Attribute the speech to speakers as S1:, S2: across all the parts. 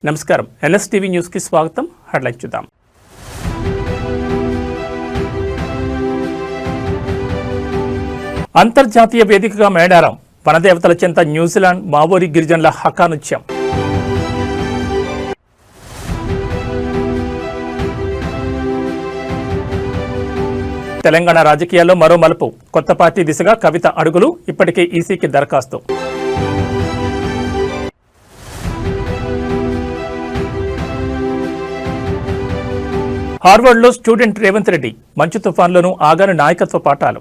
S1: నమస్కారం. NSTV news కి స్వాగతం. హెడ్లైన్ చూద్దాం. అంతర్జాతీయ వేదికగా మేడారం, వనదేవతల చెంత న్యూజిలాండ్ మావోరి గిరిజనుల హకానృత్యం. తెలంగాణ రాజకీయాల్లో మరో మలుపు, కొత్త పార్టీ దిశగా కవిత అడుగులు, ఇప్పటికే ఈసీకి దరఖాస్తు. హార్వర్డ్లో స్టూడెంట్ రేవంత్ రెడ్డి, మంచు తుఫాన్లోనూ ఆగాను నాయకత్వ పాఠాలు.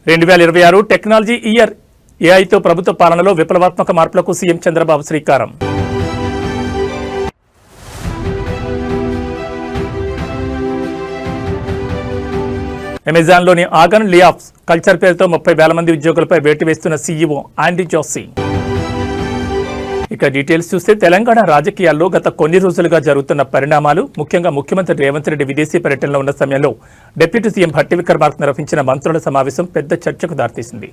S1: (2026) టెక్నాలజీ ఇయర్, ఏఐతో ప్రభుత్వ పాలనలో విప్లవాత్మక మార్పులకు సీఎం చంద్రబాబు శ్రీకారం. అమెజాన్లోని ఆగన్ లేఆఫ్స్, కల్చర్ పేరుతో 30,000 మంది ఉద్యోగులపై వేటు వేస్తున్న సీఈఓ ఆండీ జోసీ. ఇక డీటెయిల్స్ చూస్తే, తెలంగాణ రాజకీయాల్లో గత కొన్ని రోజులుగా జరుగుతున్న పరిణామాలు, ముఖ్యంగా ముఖ్యమంత్రి రేవంత్ రెడ్డి విదేశీ పర్యటనలో ఉన్న సమయంలో డిప్యూటీ సీఎం భట్టి విక్రమార్క నిర్వహించిన మంత్రుల సమావేశం పెద్ద చర్చకు దారితీసింది.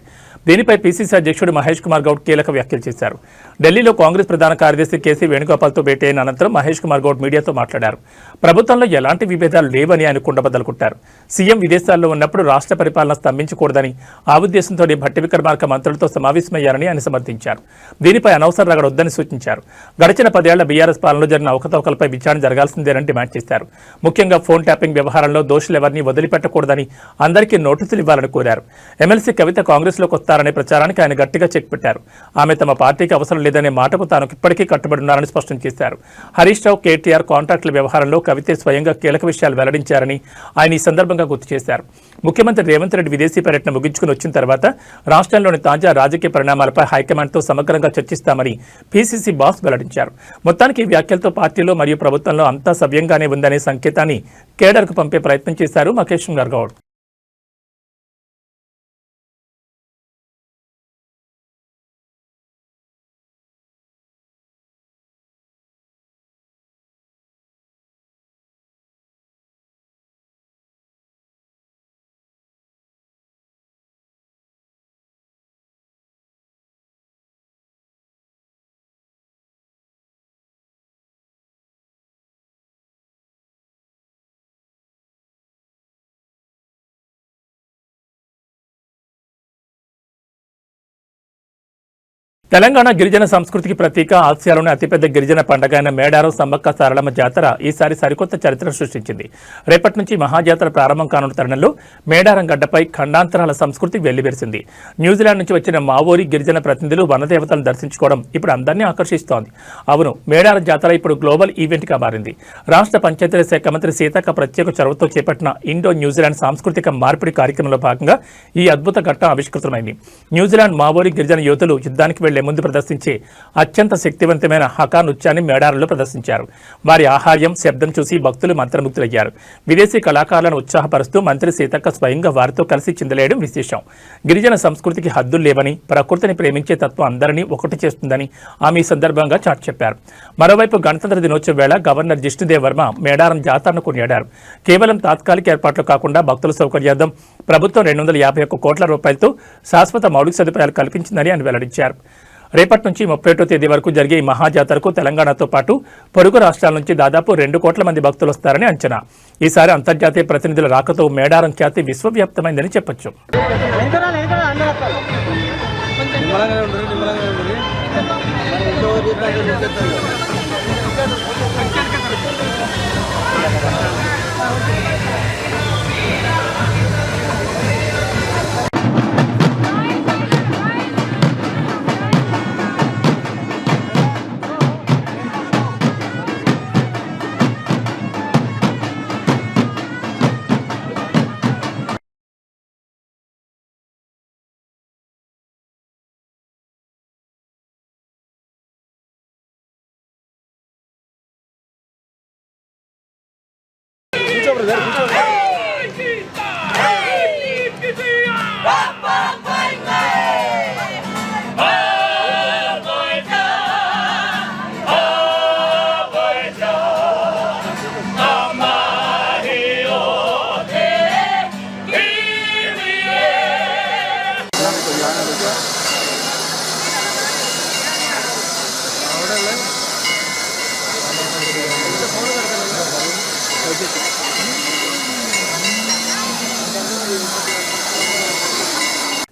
S1: దీనిపై పీసీసీ అధ్యక్షుడు మహేష్ కుమార్ గౌడ్ కీలక వ్యాఖ్యలు చేశారు. ఢిల్లీలో కాంగ్రెస్ ప్రధాన కార్యదర్శి కేసీ వేణుగోపాల్తో భేటీ అయిన అనంతరం మహేష్ కుమార్ గౌడ్ మీడియాతో మాట్లాడారు. ప్రభుత్వంలో ఎలాంటి విభేదాలు లేవని ఆయన కుండబద్దలు కొట్టారు. సీఎం విదేశాల్లో ఉన్నప్పుడు రాష్ట్ర పరిపాలన స్తంభించకూడదని, ఆ ఉద్దేశంతోనే భట్టి విక్రమార్క మంత్రులతో సమావేశమయ్యారని ఆయన సమర్థించారు. దీనిపై అనవసర రగడ వద్దని సూచించారు. గడిచిన 10 ఏళ్ల బీఆర్ఎస్ పాలనలో జరిగిన అవకతవకలపై విచారణ జరగాల్సిందేనని డిమాండ్ చేశారు. ముఖ్యంగా ఫోన్ ట్యాపింగ్ వ్యవహారంలో దోషులెవరిని వదిలిపెట్టకూడదని, అందరికీ నోటీసులు ఇవ్వాలని కోరారు. ఎమ్మెల్సీ కవిత కాంగ్రెస్లోకి వస్తారనే ప్రచారానికి ఆయన గట్టిగా చెక్ పెట్టారు. ఆమె తమ పార్టీకి అవసరం లేదనే మాటకు తాను ఇప్పటికీ కట్టుబడి ఉన్నారని స్పష్టం చేశారు. హరీష్ రావు, కేటీఆర్ కాంట్రాక్టుల వ్యవహారంలో కవితే స్వయంగా కీలక విషయాలు వెల్లడించారని ఆయన ఈ సందర్భంగా గుర్తు చేశారు. ముఖ్యమంత్రి రేవంత్ రెడ్డి విదేశీ పర్యటన ముగించుకుని వచ్చిన తర్వాత రాష్ట్రంలోని తాజా రాజకీయ పరిణామాలపై హైకమాండ్తో సమగ్రంగా చర్చిస్తామని పీసీసీ బాస్ వెల్లడించారు. మొత్తానికి ఈ వ్యాఖ్యలతో పార్టీలో మరియు ప్రభుత్వంలో అంతా సవ్యంగానే ఉందనే సంకేతాన్ని కేడర్కు పంపే ప్రయత్నం చేశారు మహేష్ కుమార్ గౌడ్. తెలంగాణ గిరిజన సంస్కృతికి ప్రతీక, ఆసియాలోని అతిపెద్ద గిరిజన పండుగ అయిన మేడారం సమ్మక్క సారలమ్మ జాతర ఈసారి సరికొత్త చరిత్ర సృష్టించింది. రేపటి నుంచి మహాజాతర ప్రారంభం కానున్న తరుణంలో మేడారం గడ్డపై ఖండాంతరాల సంస్కృతి వెల్లివిరిసింది. న్యూజిలాండ్ నుంచి వచ్చిన మావోరి గిరిజన ప్రతినిధులు వనదేవతలను దర్శించుకోవడం ఇప్పుడు అందరినీ ఆకర్షిస్తోంది. అవును, మేడారం జాతర ఇప్పుడు గ్లోబల్ ఈవెంట్గా మారింది. రాష్ట్ర పంచాయతీరాజ్ శాఖ మంత్రి సీతక్క ప్రత్యేక చొరవతో చేపట్టిన ఇండో న్యూజిలాండ్ సాంస్కృతిక మార్పిడి కార్యక్రమంలో భాగంగా ఈ అద్భుత ఘట్టం ఆవిష్కృతమైంది. న్యూజిలాండ్ మావోరి గిరిజన యోధులు యుద్ధానికి వెళ్లే ముందు ప్రదర్శించే అత్యంత శక్తివంతమైన హకా నృత్యాన్ని మేడారంలో ప్రదర్శించారు. వారి ఆహార్యం, శబ్దం చూసి భక్తులు మంత్రముగ్ధులయ్యారు. విదేశీ కళాకారులను ఉత్సాహపరుస్తూ మంత్రి సీతక్క స్వయంగా వారితో కలిసి చిందలేయడం విశేషం. గిరిజన సంస్కృతికి హద్దులు లేవని, ప్రకృతిని ప్రేమించే తత్వం అందరినీ ఒకటి చేస్తుందని ఆమె ఈ సందర్భంగా చాటి చెప్పారు. మరోవైపు గణతంత్ర దినోత్సవ వేళ గవర్నర్ జిష్ణుదేవ్ వర్మ మేడారం జాతరను కొనియాడారు. కేవలం తాత్కాలిక ఏర్పాట్లు కాకుండా భక్తుల సౌకర్యార్థం ప్రభుత్వం 251 కోట్ల రూపాయలతో శాశ్వత మౌలిక సదుపాయాలు కల్పించిందని ఆయన వెల్లడించారు. రేపటి నుంచి 31వ తేదీ వరకు జరిగే ఈ మహాజాతరకు తెలంగాణతో పాటు పొరుగు రాష్ట్రాల నుంచి దాదాపు 2 కోట్ల మంది భక్తులు వస్తారని అంచనా. ఈసారి అంతర్జాతీయ ప్రతినిధుల రాకతో మేడారం ఖ్యాతి విశ్వవ్యాప్తమైందని చెప్పొచ్చు.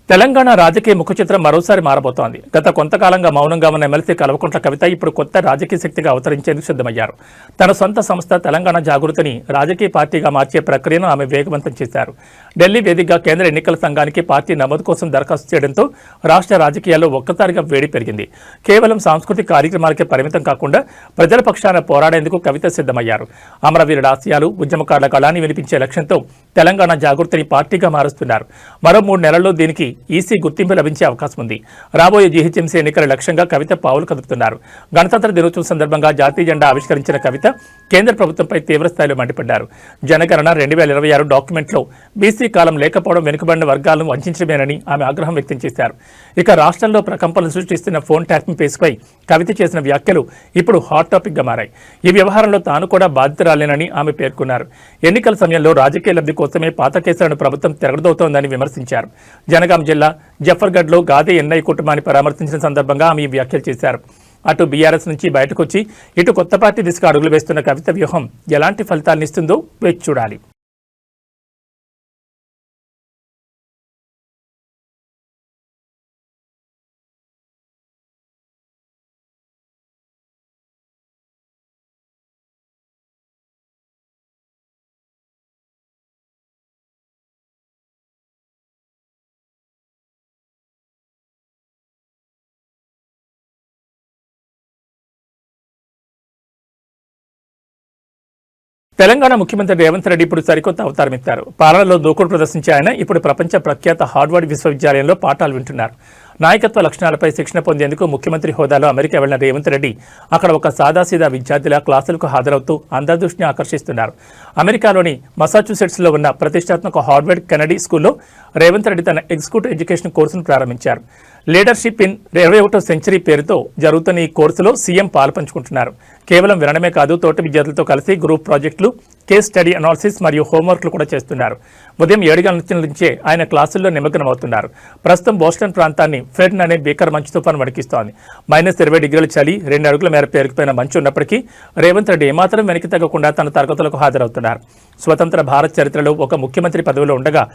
S1: తెలంగాణ రాజకీయ ముఖచిత్రం మరోసారి మారబోతోంది. గత కొంతకాలంగా మౌనంగా ఉన్న ఎమ్మెల్సీ కల్వకుంట్ల కవిత ఇప్పుడు కొత్త రాజకీయ శక్తిగా అవతరించేందుకు సిద్ధమయ్యారు. తన సొంత సంస్థ తెలంగాణ జాగృతిని రాజకీయ పార్టీగా మార్చే ప్రక్రియను ఆమె వేగవంతం చేశారు. ఢిల్లీ వేదికగా కేంద్ర ఎన్నికల సంఘానికి పార్టీ నమోదు కోసం దరఖాస్తు చేయడంతో రాష్ట్ర రాజకీయాల్లో ఒక్కసారిగా వేడి పెరిగింది. కేవలం సాంస్కృతిక కార్యక్రమాలకే పరిమితం కాకుండా ప్రజల పక్షాన పోరాడేందుకు కవిత సిద్ధమయ్యారు. అమరవీరుల ఆశయాలు, ఉద్యమకారుల కళాన్ని వినిపించే లక్ష్యంతో తెలంగాణ జాగృతిని పార్టీగా మారుస్తున్నారు. మరో 3 నెలల్లో దీనికి ఈసీ గుర్తింపు లభించే అవకాశం ఉంది. రాబోయే జీహెచ్ఎంసీ ఎన్నికల లక్ష్యంగా కవిత పావులు కదుపుతున్నారు. గణతంత్ర దినోత్సవం సందర్భంగా జాతీయ జెండా ఆవిష్కరించిన కవిత కేంద్ర ప్రభుత్వంపై తీవ్రస్థాయిలో మండిపడ్డారు. జనగణన 2026 డాక్యుమెంట్లో బీసీ కాలం లేకపోవడం వెనుకబడిన వర్గాలను వంచడమేనని ఆమె ఆగ్రహం వ్యక్తం చేశారు. ఇక రాష్ట్రంలో ప్రకంపనలు సృష్టిస్తున్న ఫోన్ ట్యాపింగ్ కేసుపై కవిత చేసిన వ్యాఖ్యలు ఇప్పుడు హాట్ టాపిక్ గా మారాయి. ఈ వ్యవహారంలో తాను కూడా బాధితురాలేనని ఆమె పేర్కొన్నారు. ఎన్నికల సమయంలో రాజకీయ లబ్ధి కోసమే పాత కేసులను ప్రభుత్వం తిరగదవుతోందని విమర్శించారు. జనగాం జిల్లా జఫర్గఢ్లో గాదే ఎన్ఐ కుటుంబాన్ని పరామర్శించిన సందర్భంగా ఆమె ఈ వ్యాఖ్యలు చేశారు. అటు బీఆర్ఎస్ నుంచి బయటకొచ్చి ఇటు కొత్త పార్టీ దిశగా అడుగులు వేస్తున్న కవిత వ్యూహం ఎలాంటి ఫలితాలనిస్తుందో వేచి చూడాలి. తెలంగాణ ముఖ్యమంత్రి రేవంత్ రెడ్డి ఇప్పుడు సరికొత్త అవతారమెత్తారు. పాలనలో దూకుడు ప్రదర్శించే ఆయన ఇప్పుడు ప్రపంచ ప్రఖ్యాత హార్వర్డ్ విశ్వవిద్యాలయంలో పాఠాలు వింటున్నారు. నాయకత్వ లక్షణాలపై శిక్షణ పొందేందుకు ముఖ్యమంత్రి హోదాలో అమెరికా వెళ్లిన రేవంత్ రెడ్డి అక్కడ ఒక సాదాసీదా విద్యార్థిలా క్లాసులకు హాజరవుతూ అందరి దృష్టిని ఆకర్షిస్తున్నారు. అమెరికాలోని మసాచ్యూసెట్స్లో ఉన్న ప్రతిష్టాత్మక హార్వర్డ్ కెనడీ స్కూల్లో రేవంత్ రెడ్డి తన ఎగ్జిక్యూటివ్ ఎడ్యుకేషన్ కోర్సును ప్రారంభించారు. లీడర్షిప్ ఇన్ 21వ సెంచరీ పేరుతో జరుగుతున్న ఈ కోర్సులో సీఎం పాల్పంచుకుంటున్నారు. కేవలం వినడమే కాదు, తోటి విద్యార్థులతో కలిసి గ్రూప్ ప్రాజెక్టులు, కేస్ స్టడీ అనాలిసిస్ మరియు హోంవర్క్లు కూడా చేస్తున్నారు. ఉదయం 7 గంటల నుంచే ఆయన క్లాసుల్లో నిమగ్నమవుతున్నారు. ప్రస్తుతం బోస్టన్ ప్రాంతాన్ని ఫెర్న్ అనే బీకర్ మంచు తుఫాను వణికిస్తోంది. -20 డిగ్రీల చలి, 2 అడుగుల మేర పేరుకుపోయిన మంచు ఉన్నప్పటికీ రేవంత్ రెడ్డి ఏమాత్రం వెనక్కి తగ్గకుండా తన తరగతులకు హాజరవుతున్నారు. స్వతంత్ర భారత్ చరిత్రలో ఒక ముఖ్యమంత్రి పదవిలో ఉండగా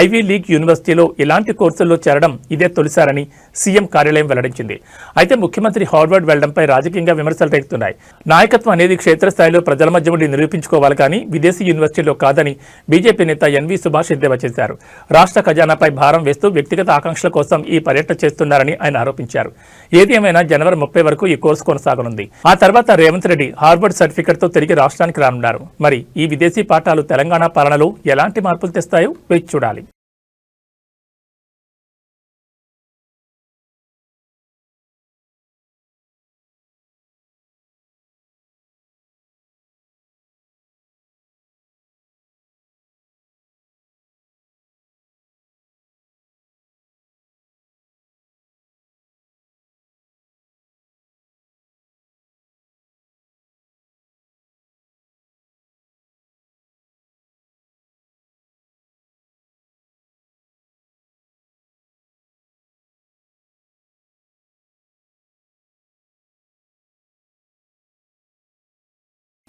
S1: ఐవీ లీగ్ యూనివర్సిటీలో ఇలాంటి కోర్సుల్లో చేరడం ఇదే తొలిసారని సీఎం కార్యాలయం వెల్లడించింది. అయితే ముఖ్యమంత్రి హార్వర్డ్ వెళ్లడంపై రాజకీయంగా విమర్శలు రేగుతున్నాయి. నాయకత్వం అనేది క్షేత్రస్థాయిలో ప్రజల మధ్య ఉండి నిరూపించుకోవాలి కానీ విదేశీ యూనివర్సిటీలో కాదని బీజేపీ నేత ఎన్వీ సుభాష్ ఎద్దేవా చేశారు. రాష్ట్ర ఖజానాపై భారం వేస్తూ వ్యక్తిగత ఆకాంక్షల కోసం ఈ పర్యటన చేస్తున్నారని ఆయన ఆరోపించారు. ఏది ఏమైనా జనవరి 30 వరకు ఈ కోర్సు కొనసాగనుంది. ఆ తర్వాత రేవంత్ రెడ్డి హార్వర్డ్ సర్టిఫికెట్తో తిరిగి రాష్ట్రానికి రానున్నారు. మరి ఈ విదేశీ పాఠాలు తెలంగాణ పాలనలో ఎలాంటి మార్పులు తెస్తాయో వేచి చూడాలి.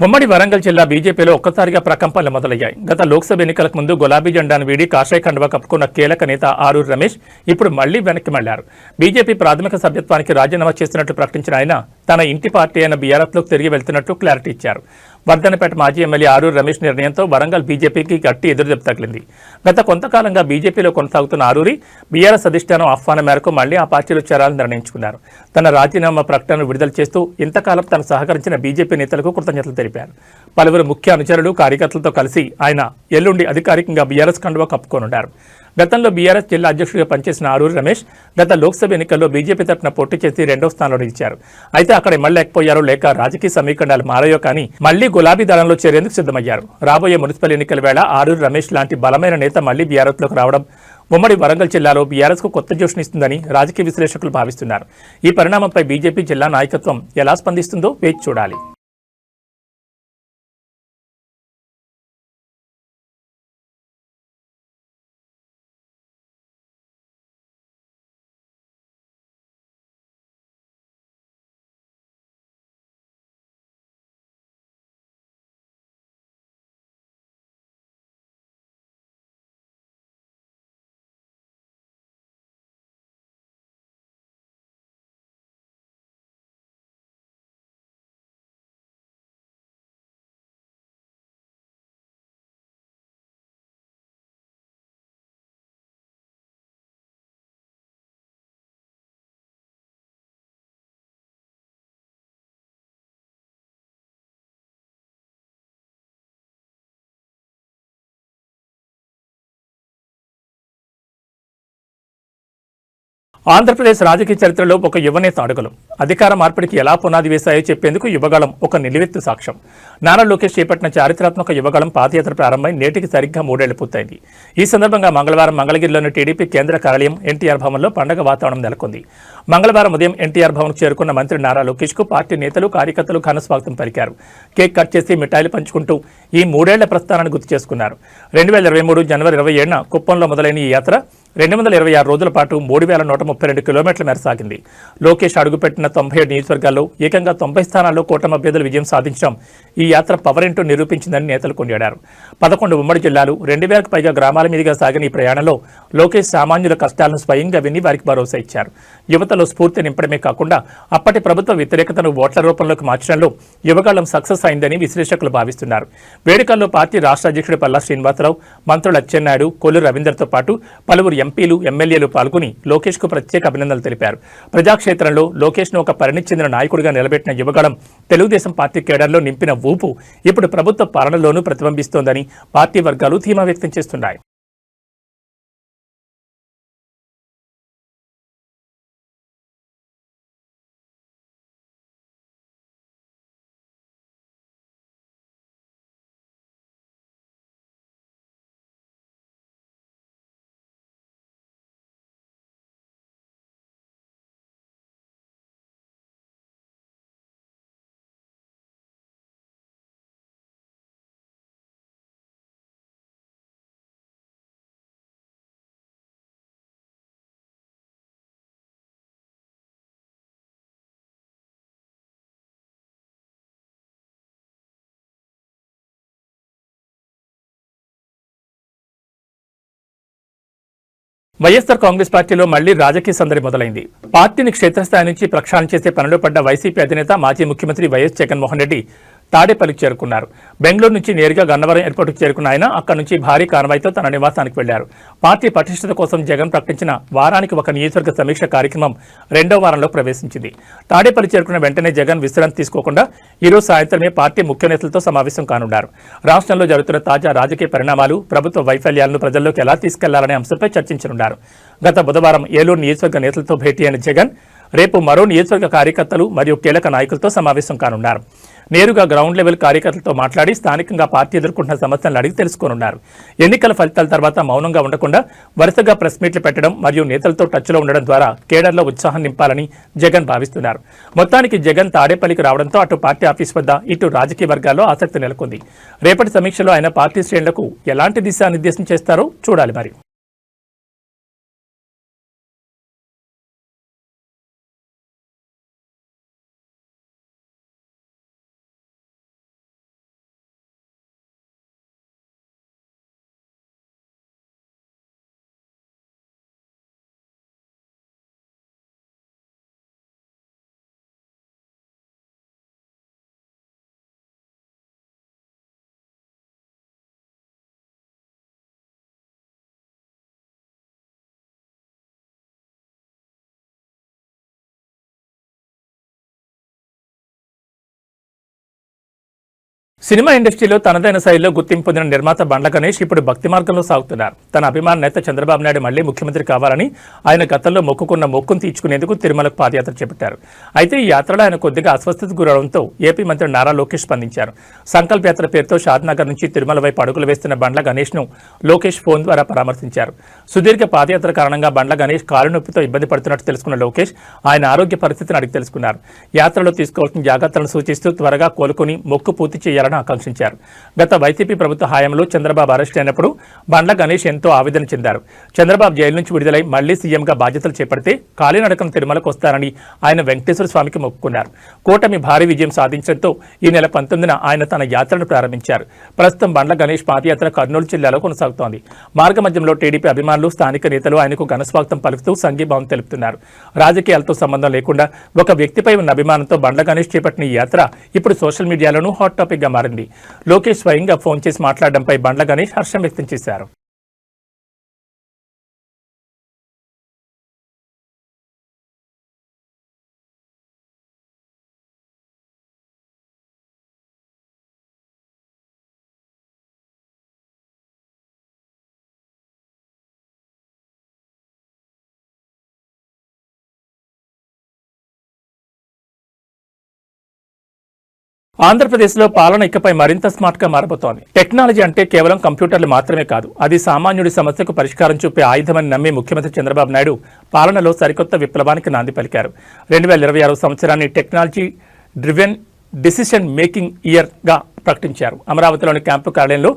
S1: ఉమ్మడి వరంగల్ జిల్లా బీజేపీలో ఒక్కసారిగా ప్రకంపనలు మొదలయ్యాయి. గత లోక్సభ ఎన్నికలకు ముందు గులాబీ జెండాను వీడి కాషాయ కండువా కప్పుకున్న కీలక నేత ఆరూరి రమేష్ ఇప్పుడు మళ్లీ వెనక్కి మళ్లారు. బీజేపీ ప్రాథమిక సభ్యత్వానికి రాజీనామా చేస్తున్నట్లు ప్రకటించిన ఆయన తన ఇంటి పార్టీ అయిన బీఆర్ఎస్లోకి తిరిగి వెళ్తున్నట్టు క్లారిటీ ఇచ్చారు. వర్ధనపేట మాజీ ఎమ్మెల్యే ఆరూరి రమేష్ నిర్ణయంతో వరంగల్ బీజేపీకి గట్టి ఎదురుదెబ్బ తగిలింది. గత కొంతకాలంగా బీజేపీలో కొనసాగుతున్న ఆరూరి బీఆర్ఎస్ అధిష్టానం ఆహ్వానం మేరకు మళ్లీ ఆ పార్టీలో చేరాలని నిర్ణయించుకున్నారు. తన రాజీనామా ప్రకటనను విడుదల చేస్తూ ఇంతకాలం తను సహకరించిన బీజేపీ నేతలకు కృతజ్ఞతలు తెలిపారు. పలువురు ముఖ్య అనుచరులు, కార్యకర్తలతో కలిసి ఆయన ఎల్లుండి అధికారికంగా బీఆర్ఎస్ కండువా కప్పుకోనున్నారు. గతంలో బీఆర్ఎస్ జిల్లా అధ్యక్షుడిగా పనిచేసిన ఆరూరి రమేష్ గత లోక్సభ ఎన్నికల్లో బీజేపీ తరఫున పోటీ చేసి 2వ స్థానంలో నిలిచారు. అయితే అక్కడ ఎమ్మెల్యేకపోయారో లేక రాజకీయ సమీకరణాలు మారాయో కానీ మళ్లీ గులాబీ దళంలో చేరేందుకు సిద్ధమయ్యారు. రాబోయే మున్సిపల్ ఎన్నికల వేళ ఆరూరి రమేష్ లాంటి బలమైన నేత మళ్లీ బీఆర్ఎస్లోకి రావడం ఉమ్మడి వరంగల్ జిల్లాలో బీఆర్ఎస్కు కొత్త జోష్నిస్తుందని రాజకీయ విశ్లేషకులు భావిస్తున్నారు. ఈ పరిణామంపై బీజేపీ జిల్లా నాయకత్వం ఎలా స్పందిస్తుందో వేచి చూడాలి. ఆంధ్రప్రదేశ్ రాజకీయ చరిత్రలో ఒక యువనేత అడుగులు అధికార మార్పిడికి ఎలా పునాది వేశాయో చెప్పేందుకు యువగళం ఒక నిలువెత్తు సాక్ష్యం. నారా లోకేష్ చేపట్టిన చారిత్రాత్మక యువగళం పాదయాత్ర ప్రారంభమై నేటికి సరిగ్గా 3 ఏళ్లు పూర్తయింది. ఈ సందర్భంగా మంగళవారం మంగళగిరిలోని టీడీపీ కేంద్ర కార్యాలయం ఎన్టీఆర్ భవన్లో పండగ వాతావరణం నెలకొంది. మంగళవారం ఉదయం ఎన్టీఆర్ భవన్కు చేరుకున్న మంత్రి నారా లోకేష్కు పార్టీ నేతలు కార్యకర్తలు ఘన స్వాగతం పలికారు. కేక్ కట్ చేసి మిఠాయిలు పంచుకుంటూ ఈ 3 ఏళ్ల ప్రస్థానాన్ని గుర్తు చేసుకున్నారు. 2023 జనవరి 27న కుప్పంలో మొదలైన ఈ యాత్ర 226 రోజుల పాటు 3132 కిలోమీటర్ల మేర సాగింది. లోకేష్ అడుగుపెట్టిన 97 నియోజకవర్గాల్లో ఏకంగా 90 స్థానాల్లో కూటమి అభ్యర్థులు విజయం సాధించడం ఈ యాత్ర పవర్ ఏంటో నిరూపించిందని నేతలు కొనియాడారు. 11 ఉమ్మడి జిల్లాలు 2000కు పైగా గ్రామాల మీదుగా సాగిన ఈ ప్రయాణంలో లోకేష్ సామాన్యుల కష్టాలను స్వయంగా విని వారికి భరోసా ఇచ్చారు. యువతలో స్ఫూర్తి నింపడమే కాకుండా అప్పటి ప్రభుత్వ వ్యతిరేకతను ఓట్ల రూపంలోకి మార్చడంలో యువగళం సక్సెస్ అయిందని విశ్లేషకులు భావిస్తున్నారు. వేడుకల్లో పార్టీ రాష్ట్ర అధ్యక్షుడు పల్లా శ్రీనివాసరావు, మంత్రులు అచ్చెన్నాయుడు, కొల్లు రవీందర్తో పాటు పలువురు ఎంపీలు, ఎమ్మెల్యేలు పాల్గొని లోకేష్ కు ప్రత్యేక అభినందనలు తెలిపారు. ప్రజాక్షేత్రంలో లోకేష్ ను ఒక పరిణితి చెందిన నాయకుడిగా నిలబెట్టిన యువగళం తెలుగుదేశం పార్టీ కేడర్లో నింపిన ఊపు ఇప్పుడు ప్రభుత్వ పాలనలోనూ ప్రతిబింబిస్తోందని పార్టీ వర్గాలు ధీమా వ్యక్తం చేస్తున్నాయి. వైఎస్ఆర్ కాంగ్రెస్ పార్టీలో మళ్లీ రాజకీయ సందడి మొదలైంది. పార్టీని క్షేత్రస్థాయి నుంచి ప్రక్షాళన చేసే పనిలో పడ్డ వైసీపీ అధినేత మాజీ ముఖ్యమంత్రి వైఎస్ జగన్మోహన్ రెడ్డి తాడేపల్లికి చేరుకున్నారు. బెంగళూరు నుంచి నేరుగా గన్నవరం ఎయిర్పోర్టుకు చేరుకున్న ఆయన అక్కడి నుంచి భారీ కాన్వాయ్తో తన నివాసానికి వెళ్లారు. పార్టీ పటిష్టత కోసం జగన్ ప్రకటించిన వారానికి ఒక నియోజకవర్గ సమీక్ష కార్యక్రమం 2వ వారంలో ప్రవేశించింది. తాడేపల్లి చేరుకున్న వెంటనే జగన్ విశ్రాంతి తీసుకోకుండా ఈరోజు సాయంత్రమే పార్టీ ముఖ్య నేతలతో సమావేశం కానున్నారు. రాష్ట్రంలో జరుగుతున్న తాజా రాజకీయ పరిణామాలు, ప్రభుత్వ వైఫల్యాలను ప్రజల్లోకి ఎలా తీసుకెళ్లాలనే అంశంపై చర్చించనున్నారు. గత బుధవారం ఏలూరు నియోజకవర్గ నేతలతో భేటీ అయిన జగన్ రేపు మరో నియోజకవర్గ కార్యకర్తలు మరియు కీలక నాయకులతో సమావేశం కానున్నారు. నేరుగా గ్రౌండ్ లెవెల్ కార్యకర్తలతో మాట్లాడి స్థానికంగా పార్టీ ఎదుర్కొంటున్న సమస్యలను అడిగి తెలుసుకోనున్నారు. ఎన్నికల ఫలితాల తర్వాత మౌనంగా ఉండకుండా వరుసగా ప్రెస్ మీట్లు పెట్టడం మరియు నేతలతో టచ్లో ఉండడం ద్వారా కేడర్లో ఉత్సాహం నింపాలని జగన్ భావిస్తున్నారు. మొత్తానికి జగన్ తాడేపల్లికి రావడంతో అటు పార్టీ ఆఫీస్ వద్ద ఇటు రాజకీయ వర్గాల్లో ఆసక్తి నెలకొంది. రేపటి సమీక్షలో ఆయన పార్టీ శ్రేణులకు ఎలాంటి దిశానిర్దేశం చేస్తారో చూడాలి. మరి సినిమా ఇండస్ట్రీలో తనదైన శైలిలో గుర్తింపు పొందిన నిర్మాత బండ్ల గణేష్ ఇప్పుడు భక్తి మార్గంలో సాగుతున్నారు. తన అభిమాన నేత చంద్రబాబు నాయుడు మళ్లీ ముఖ్యమంత్రి కావాలని ఆయన గతంలో మొక్కుకున్న మొక్కును తీర్చుకునేందుకు తిరుమలకు పాదయాత్ర చేపట్టారు. అయితే ఈ యాత్రలో ఆయన కొద్దిగా అస్వస్థతకు గురవడంతో ఏపీ మంత్రి నారా లోకేష్ స్పందించారు. సంకల్ప యాత్ర పేరుతో షాద్నగర్ నుంచి తిరుమల వైపు అడుగులు వేస్తున్న బండ్ల గణేష్ ను లోకేష్ ఫోన్ ద్వారా పరామర్శించారు. సుదీర్ఘ పాదయాత్ర కారణంగా బండ్ల గణేష్ కాలు నొప్పితో ఇబ్బంది పడుతున్నట్టు తెలుసుకున్న లోకేష్ ఆయన ఆరోగ్య పరిస్థితిని అడిగి తెలుసుకున్నారు. యాత్రలో తీసుకోవాల్సిన జాగ్రత్తలను సూచిస్తూ త్వరగా కోలుకుని మొక్కు పూర్తి చేయాలని ఆకాంక్షించారు. గత వైసీపీ ప్రభుత్వ హయాంలో చంద్రబాబు అరెస్ట్ అయినప్పుడు బండ్ల గణేష్ ఎంతో ఆవేదన చెందారు. చంద్రబాబు జైలు నుంచి విడుదలై మళ్లీ సీఎంగా బాధ్యతలు చేపడితే కాలినడకన తిరుమలకు వస్తారని ఆయన వెంకటేశ్వర స్వామికి మొక్కుకున్నారు. కూటమి భారీ విజయం సాధించడంతో ఈ నెల 19న ఆయన తన యాత్రను ప్రారంభించారు. ప్రస్తుతం బండ్ల గణేష్ పాదయాత్ర కర్నూలు జిల్లాలో కొనసాగుతోంది. మార్గమధ్యంలో టీడీపీ అభిమానులు, స్థానిక నేతలు ఆయనకు ఘనస్వాగతం పలుకుతూ సంఘీభావం తెలుపుతున్నారు. రాజకీయాలతో సంబంధం లేకుండా ఒక వ్యక్తిపై ఉన్న అభిమానంతో బండ్ల గణేష్ చేపట్టిన ఈ యాత్ర ఇప్పుడు సోషల్ మీడియాలోనూ హాట్ టాపిక్ గా మారింది. లోకేష్ స్వయంగా ఫోన్ చేసి మాట్లాడడంపై బండ్ల గణేష్ హర్షం వ్యక్తం చేశారు. ఆంధ్రప్రదేశ్లో పాలన ఇకపై మరింత స్మార్ట్గా మారబోతోంది. టెక్నాలజీ అంటే కేవలం కంప్యూటర్లు మాత్రమే కాదు, అది సామాన్యుడి సమస్యకు పరిష్కారం చూపే ఆయుధమని నమ్మే ముఖ్యమంత్రి చంద్రబాబు నాయుడు పాలనలో సరికొత్త విప్లవానికి నాంది పలికారు. 2026 సంవత్సరాన్ని టెక్నాలజీ డ్రివెన్ డిసిషన్ మేకింగ్ ఇయర్గా ప్రకటించారు. అమరావతిలోని క్యాంపు కార్యాలయంలో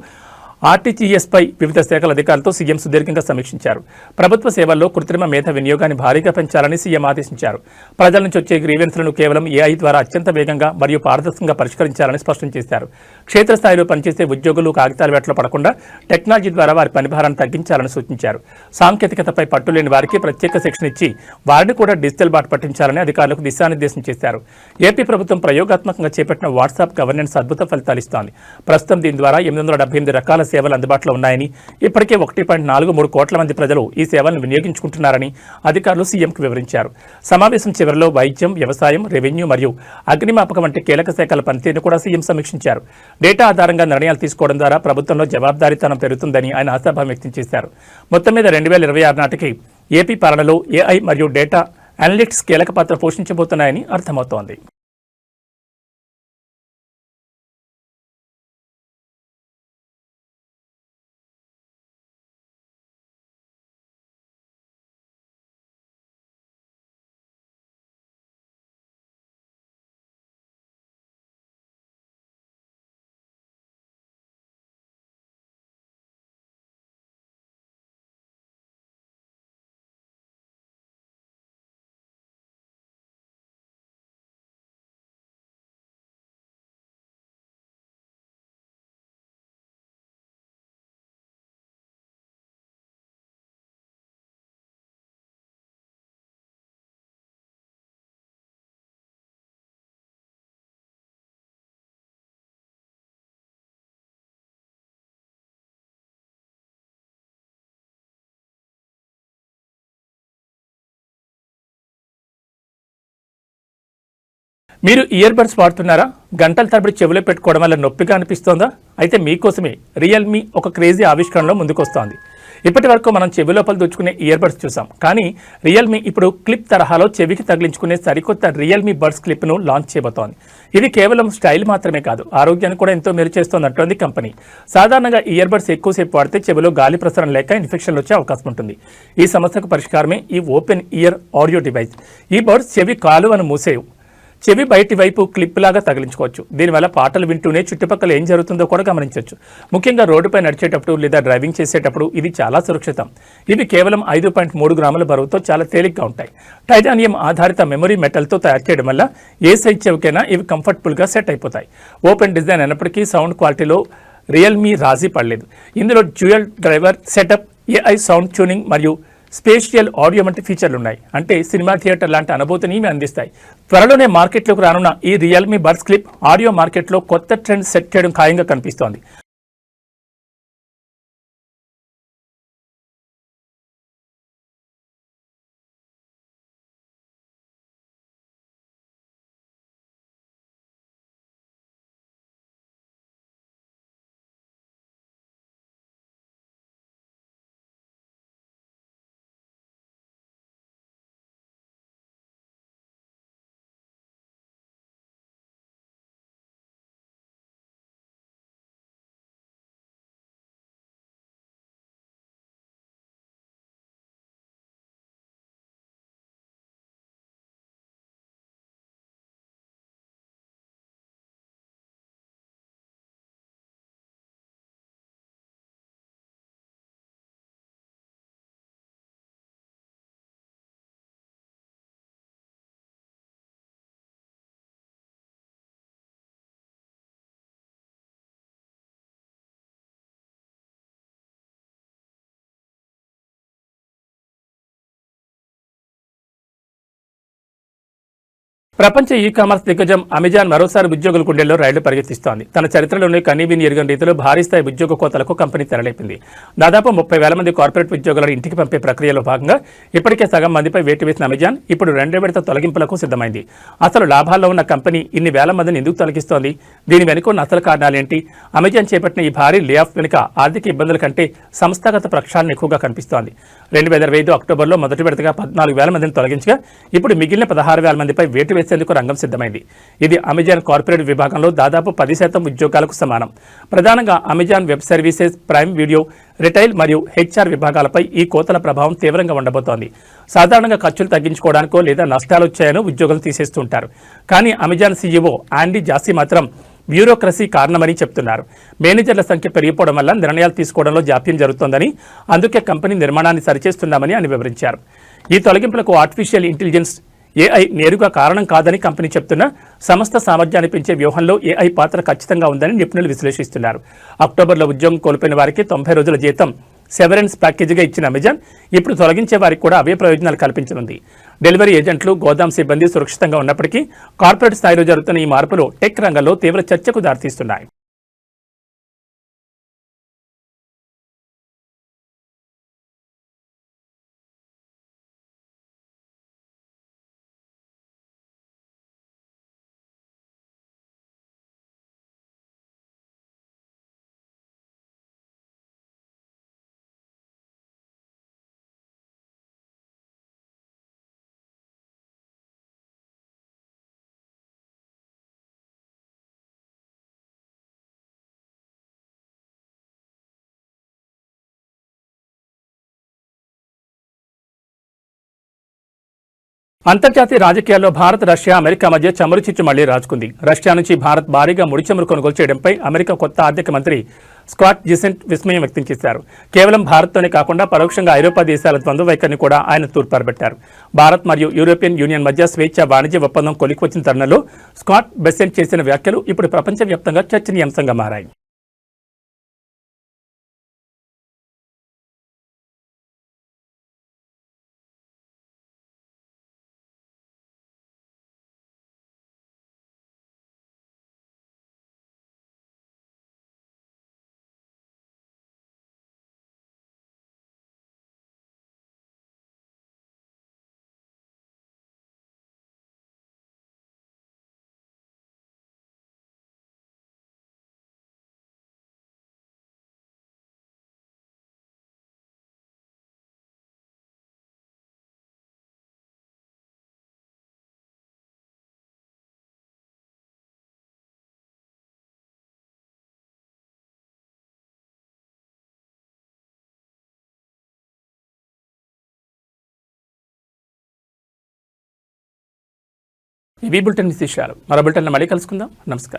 S1: ఆర్టీజీఎస్పై వివిధ శాఖల అధికారులతో సీఎం సుదీర్ఘంగా సమీక్షించారు. ప్రభుత్వ సేవల్లో కృత్రిమ మేధ వినియోగాన్ని భారీగా పెంచాలని సీఎం ఆదేశించారు. ప్రజల నుంచి వచ్చే గ్రీవెన్స్లను కేవలం ఏఐ ద్వారా అత్యంత వేగంగా మరియు పారదర్శకంగా పరిష్కరించాలని స్పష్టం చేశారు. క్షేత్రస్థాయిలో పనిచేసే ఉద్యోగులు కాగితాల వేటలో పడకుండా టెక్నాలజీ ద్వారా వారి పనిభారాన్ని తగ్గించాలని సూచించారు. సాంకేతికతపై పట్టులేని వారికి ప్రత్యేక శిక్షణ ఇచ్చి వారిని కూడా డిజిటల్ బాట పట్టించాలని అధికారులకు దిశానిర్దేశం చేశారు. ఏపీ ప్రభుత్వం ప్రయోగాత్మకంగా చేపట్టిన వాట్సాప్ గవర్నెన్స్ అద్భుత ఫలితాలు ఇస్తోంది. ప్రస్తుతం దీని ద్వారా 878 రకాల సేవలు అందుబాటులో ఉన్నాయని, ఇప్పటికే 1.43 కోట్ల మంది ప్రజలు ఈ సేవలను వినియోగించుకుంటున్నారని అధికారులు సీఎంకు వివరించారు. సమావేశం చివరిలో వైద్యం, వ్యవసాయం, రెవెన్యూ మరియు అగ్నిమాపక వంటి కీలక శాఖల పనితీరును కూడా సీఎం సమీక్షించారు. డేటా ఆధారంగా నిర్ణయాలు తీసుకోవడం ద్వారా ప్రభుత్వంలో జవాబుదారీతనం పెరుగుతుందని ఆయన ఆశాభావం వ్యక్తం చేశారు. మొత్తం మీద 2026 నాటికి ఏపీ పాలనలో ఏఐ మరియు డేటా అనలిటిక్స్ కీలక పాత్ర పోషించబోతున్నాయని అర్థమవుతోంది. మీరు ఇయర్ బడ్స్ వాడుతున్నారా? గంటల తరబడి చెవిలో పెట్టుకోవడం వల్ల నొప్పిగా అనిపిస్తోందా? అయితే మీకోసమే రియల్మీ ఒక క్రేజీ ఆవిష్కరణలో ముందుకొస్తోంది. ఇప్పటి వరకు మనం చెవి లోపల దూచుకునే ఇయర్ బడ్స్ చూసాం, కానీ రియల్మీ ఇప్పుడు క్లిప్ తరహాలో చెవికి తగిలించుకునే సరికొత్త రియల్మీ బడ్స్ క్లిప్ను లాంచ్ చేయబోతోంది. ఇది కేవలం స్టైల్ మాత్రమే కాదు, ఆరోగ్యాన్ని కూడా ఎంతో మేలు చేస్తోందంటోంది కంపెనీ. సాధారణంగా ఇయర్ బడ్స్ ఎక్కువసేపు వాడితే చెవిలో గాలి ప్రసరణ లేక ఇన్ఫెక్షన్లు వచ్చే అవకాశం ఉంటుంది. ఈ సమస్యకు పరిష్కారమే ఈ ఓపెన్ ఇయర్ ఆడియో డివైస్. ఈ బడ్స్ చెవి కాలువను మూసేవు, చెవి బయటి వైపు క్లిప్ లాగా తగిలించుకోవచ్చు. దీనివల్ల పాటలు వింటూనే చుట్టుపక్కల ఏం జరుగుతుందో కూడా గమనించవచ్చు. ముఖ్యంగా రోడ్డుపై నడిచేటప్పుడు లేదా డ్రైవింగ్ చేసేటప్పుడు ఇది చాలా సురక్షితం. ఇవి కేవలం 5.3 గ్రాముల బరువుతో చాలా తేలిగ్గా ఉంటాయి. టైటానియం ఆధారిత మెమరీ మెటల్తో తయారు చేయడం వల్ల ఏ సైజ్ చెవికైనా ఇవి కంఫర్టబుల్గా సెట్ అయిపోతాయి. ఓపెన్ డిజైన్ అయినప్పటికీ సౌండ్ క్వాలిటీలో రియల్మీ రాజీ పడలేదు. ఇందులో dual driver setup, AI sound tuning మరియు స్పేషియల్ ఆడియో వంటి ఫీచర్లు ఉన్నాయి. అంటే సినిమా థియేటర్ లాంటి అనుభూతిని ఇవి అందిస్తాయి. త్వరలోనే మార్కెట్లోకి రానున్న ఈ రియల్మీ బడ్స్ క్లిప్ ఆడియో మార్కెట్లో కొత్త ట్రెండ్ సెట్ చేయడం ఖాయంగా కనిపిస్తోంది. ప్రపంచ ఈ-కామర్స్ దిగ్గజం అమెజాన్ మరోసారి ఉద్యోగుల గుండెల్లో రైళ్లు పరిగెత్తిస్తోంది. తన చరిత్రలోనే కనీవిని ఎరుగని రీతిలో భారీ స్థాయి ఉద్యోగ కోతలకు కంపెనీ తెరలేపింది. దాదాపు 30,000 మంది కార్పొరేట్ ఉద్యోగులను ఇంటికి పంపే ప్రక్రియలో భాగంగా ఇప్పటికే సగం మందిపై వేటు వేసిన అమెజాన్ ఇప్పుడు 2వ విడత తొలగింపులకు సిద్ధమైంది. అసలు లాభాల్లో ఉన్న కంపెనీ ఇన్ని వేల మందిని ఎందుకు తొలగిస్తోంది? దీని వెనుక ఉన్న అసలు కారణాలేంటి? అమెజాన్ చేపట్టిన ఈ భారీ లే ఆఫ్ వెనుక ఆర్థిక ఇబ్బందుల కంటే సంస్థాగత ప్రక్షాళన ఎక్కువగా కనిపిస్తోంది. 2025 అక్టోబర్లో మొదటి విడతగా 14,000 మందిని తొలగించగా ఇప్పుడు మిగిలిన 16,000 మందిపై వేటు వేసేందుకు రంగం సిద్ధమైంది. ఇది అమెజాన్ కార్పొరేట్ విభాగంలో దాదాపు 10% ఉద్యోగాలకు సమానం. ప్రధానంగా Amazon web services, prime video, retail మరియు హెచ్ఆర్ విభాగాలపై ఈ కోతల ప్రభావం తీవ్రంగా ఉండబోతోంది. సాధారణంగా ఖర్చులు తగ్గించుకోవడానికో లేదా నష్టాలు వచ్చాయనో ఉద్యోగులు తీసేస్తుంటారు. కానీ అమెజాన్ సీఈఓ ఆండీ జాసీ మాత్రం బ్యూరోక్రసీ కారణమని చెప్తున్నారు. మేనేజర్ల సంఖ్య పెరిగిపోవడం వల్ల నిర్ణయాలు తీసుకోవడంలో జాప్యం జరుగుతోందని, అందుకే కంపెనీ నిర్మాణాన్ని సరిచేస్తున్నామని ఆయన వివరించారు. ఈ తొలగింపులకు ఆర్టిఫిషియల్ ఇంటెలిజెన్స్, ఏఐ నేరుగా కారణం కాదని కంపెనీ చెప్తున్నా సంస్థ సామర్థ్యాన్ని పెంచే వ్యూహంలో ఏఐ పాత్ర ఖచ్చితంగా ఉందని నిపుణులు విశ్లేషిస్తున్నారు. అక్టోబర్లో ఉద్యోగం కోల్పోయిన వారికి 90 రోజుల జీతం సెవరెన్స్ ప్యాకేజీగా ఇచ్చిన అమెజాన్ ఇప్పుడు తొలగించే వారికి కూడా అవే ప్రయోజనాలు కల్పించనుంది. డెలివరీ ఏజెంట్లు, గోదాం సిబ్బంది సురక్షితంగా ఉన్నప్పటికీ కార్పొరేట్ స్థాయిలో జరుగుతున్న ఈ మార్పులు టెక్ రంగంలో తీవ్ర చర్చకు దారితీస్తున్నాయి. అంతర్జాతీయ రాజకీయాల్లో భారత్, రష్యా, అమెరికా మధ్య చమురు చిచ్చు మళ్లీ రాజుకుంది. రష్యా నుంచి భారత్ భారీగా ముడి చమురు కొనుగోలు చేయడంపై అమెరికా కొత్త ఆర్థిక మంత్రి స్కాట్ జిసెంట్ విస్మయం వ్యక్తం చేశారు. కేవలం భారత్తోనే కాకుండా పరోక్షంగా ఐరోపా దేశాల ద్వంద్వ వైఖరిని కూడా ఆయన తూర్పారబెట్టారు. భారత్ మరియు యూరోపియన్ యూనియన్ మధ్య స్వేచ్ఛ వాణిజ్య ఒప్పందం కొలిక్కొచ్చిన తరుణంలో స్కాట్ బెసెంట్ చేసిన వ్యాఖ్యలు ఇప్పుడు ప్రపంచవ్యాప్తంగా చర్చనీయాంశంగా మారాయి. ఇవి బులెటిన్ విశేషాలు. మరో బులెటిన్లో మళ్ళీ కలుసుకుందాం. నమస్కారం.